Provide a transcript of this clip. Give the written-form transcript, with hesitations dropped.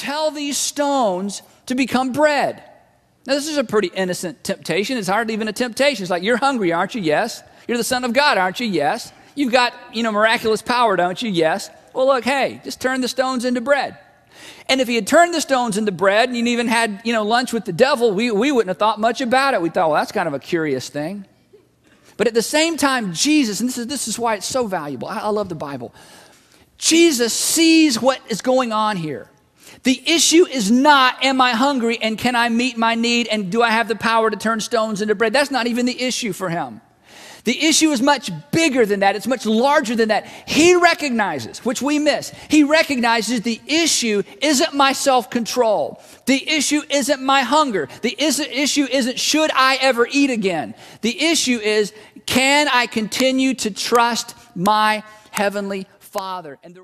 tell these stones to become bread. Now, this is a pretty innocent temptation. It's hardly even a temptation. It's like, you're hungry, aren't you? Yes. You're the Son of God, aren't you? Yes. You've got, miraculous power, don't you? Yes. Well, look, hey, just turn the stones into bread. And if he had turned the stones into bread and you even had, lunch with the devil, we wouldn't have thought much about it. We thought, well, that's kind of a curious thing. But at the same time, Jesus, and this is why it's so valuable. I love the Bible. Jesus sees what is going on here. The issue is not, am I hungry and can I meet my need and do I have the power to turn stones into bread? That's not even the issue for him. The issue is much bigger than that. It's much larger than that. He recognizes, which we miss, he recognizes the issue isn't my self-control. The issue isn't my hunger. The issue isn't, should I ever eat again? The issue is, can I continue to trust my Heavenly Father? And